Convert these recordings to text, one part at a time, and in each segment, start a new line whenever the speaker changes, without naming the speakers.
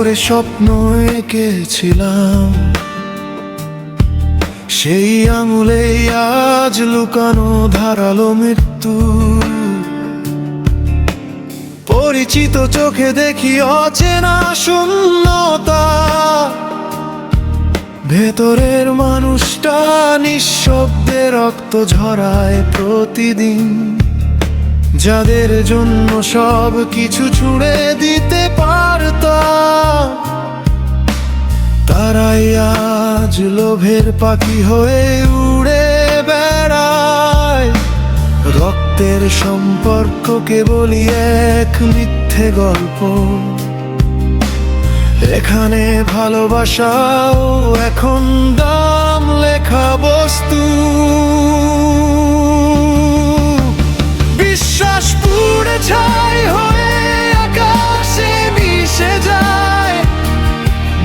করে স্বপ্ন এঁকেছিলাম, সেই আঙুলে আজ লুকানো ধারালো মৃত্যু। পরিচিত চোখে দেখি অচেনা শূন্যতা, ভেতরের মানুষটা নিঃশব্দে রক্ত ঝরায় প্রতিদিন। যাদের জন্য সব কিছু ছুঁড়ে দিতে পারতাম, তারাই আজ লোভের পাখি হয়ে উড়ে বেড়ায়। রক্তের সম্পর্ক কেবলই এক মিথ্যে গল্প, এখানে ভালোবাসাও এখন দাম লেখা বস্তু। বিশ্বাস পুড়ে ছাই হয়ে আকাশে মিশে যায়,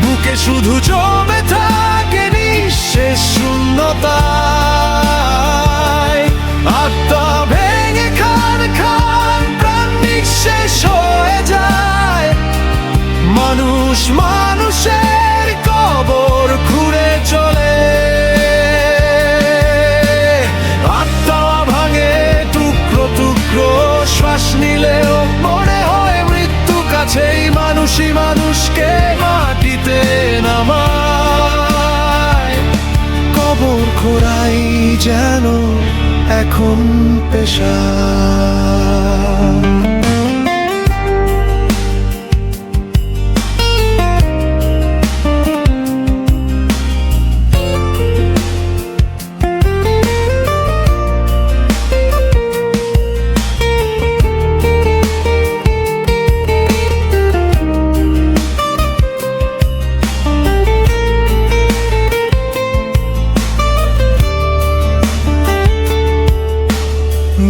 বুকে শুধু জমে থাকে নিঃশেষ শূন্যতায়। আত্মা ভেঙে খান খান, প্রাণ নিঃশেষ হয়ে যায়। মানুষ মানুষের কবর খুঁড়ে চলে, আত্মা ভাঙে টুকরো টুকরো। শ্বাস নিলেও মনে হয় মৃত্যু কাছেই, মানুষই মানুষকে মাটিতে নামায়। কবর খোঁড়াই যেন এখন পেশা।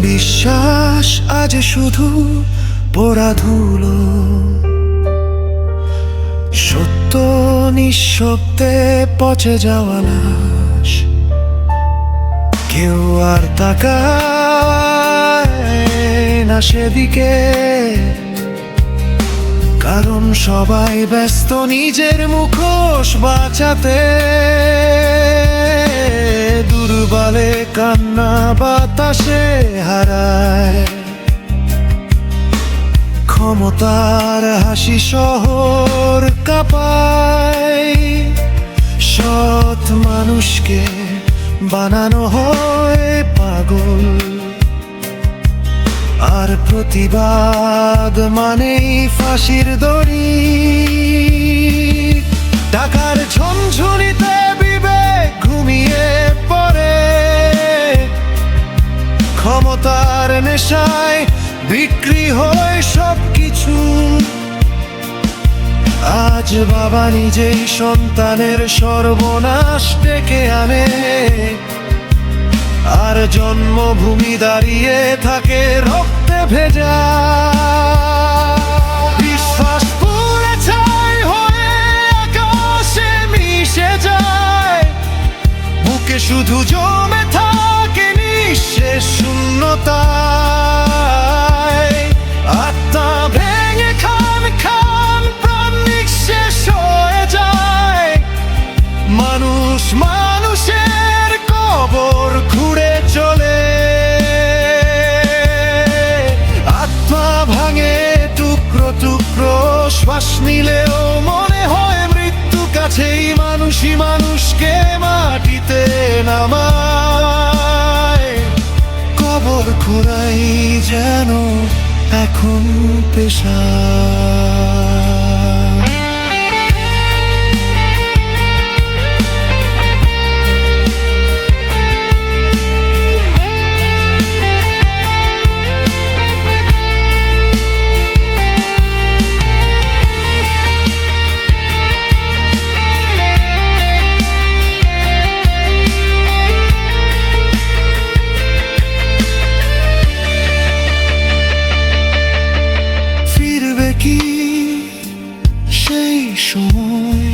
বিশ্বাস আজ শুধু পোড়া ধুলো, সত্য নিঃশব্দে পচে যাওয়া লাশ। কেউ আর তাকায় না সেদিকে, কারণ সবাই ব্যস্ত নিজের মুখোশ বাঁচাতে। দুর্বলে কান্না বাতাসে হারায়, ক্ষমতার হাসি শহর কাঁপায়। সৎ মানুষকে বানানো হয় পাগল, আর প্রতিবাদ মানেই ফাঁসির দড়ি। টাকার ঝনঝনিতে বিবেক ঘুমিয়ে পড়ে, ক্ষমতার নেশায় বিক্রি হয় সবকিছু। আজ বাবা নিজেই সন্তানের সর্বনাশ ডেকে আনে, আর জন্মভূমি দাঁড়িয়ে থাকে রক্তে ভেজা। বিশ্বাস পুড়ে ছাই হয়ে আকাশে মিশে যায়, বুকে শুধু জমে থাকে নিঃশেষ শূন্যতায়। আত্মা ভেঙে খান খান, প্রাণ নিঃশেষ হয়ে যায়। মানুষ মানুষের কবর খুঁড়ে চলে, আত্মা ভাঙে টুকরো টুকরো। শ্বাস নিলেও মনে হয় মৃত্যু কাছেই, মানুষই মানুষকে মাটিতে নামায়। কবর খোঁড়াই যেন এখন পেশা। কি সেই সময়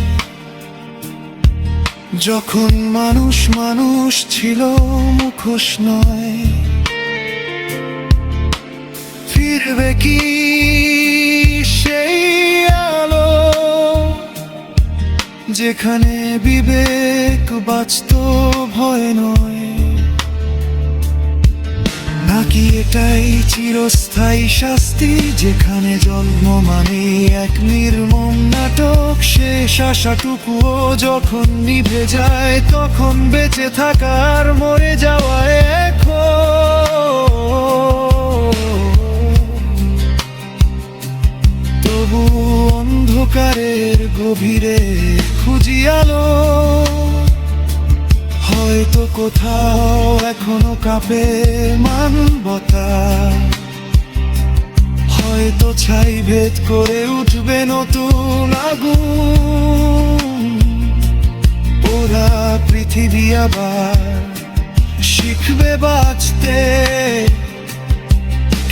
যখন মানুষ মানুষ ছিল, মুখোশ নয়? ফিরবে কি সেই আলো যেখানে বিবেক বাস্তব হয় নয়। নাকি এটাই চিরস্থায়ী শাস্তি, যেখানে জন্ম মানে এক নির্মম নাটক, শেষ আশাটুকুও যখন নিভে যায়, তখন বেঁচে থাকার মরে যাওয়ায় তবু অন্ধকারের গভীরে খুঁজি আলো, হয়তো কোথাও এখনো কাঁপে মানবতা, হয়তো ছাই ভেদ করে উঠবে নতুন আগুন। ওরা পৃথিবী আবার শিখবে বাঁচতে,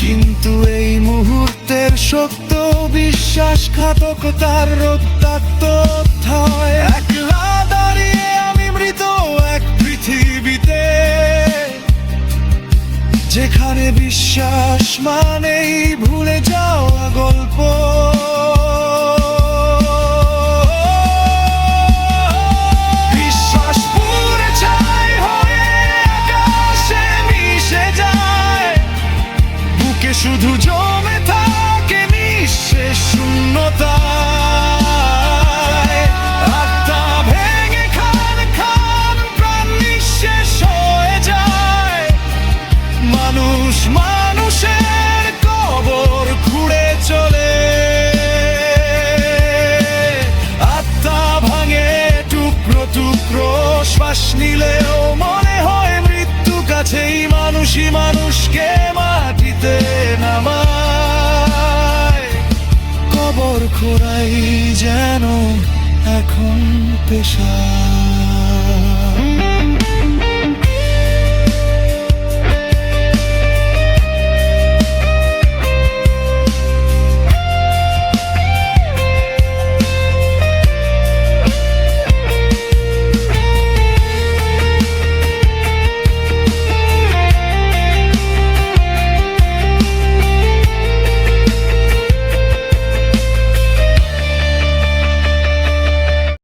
কিন্তু এই মুহূর্তের শক্ত বিশ্বাসঘাতকতার রক্তাক্ত অধ্যায়। একলা দাঁড়িয়ে আমি মৃত এক পৃথিবীতে, যেখানে বিশ্বাস মানেই ভুলে যাওয়া গল্প। বিশ্বাস পুড়ে ছাই হয়ে আকাশে মিশে যায়, বুকে শুধু জমে থাকে নিঃশেষ শূন্যতা। আত্মা ভেঙে খান খান প্রাণ নিঃশেষ হয়ে যায়, মানুষ মানুষের কবর খুঁড়ে চলে। আত্মা ভাঙে টুকরো টুকরো, শ্বাস নিলেও মনে হয় মৃত্যু কাছেই, মানুষই মানুষকে মাটিতে নামায়। কবর খোঁড়াই যেন এখন পেশা।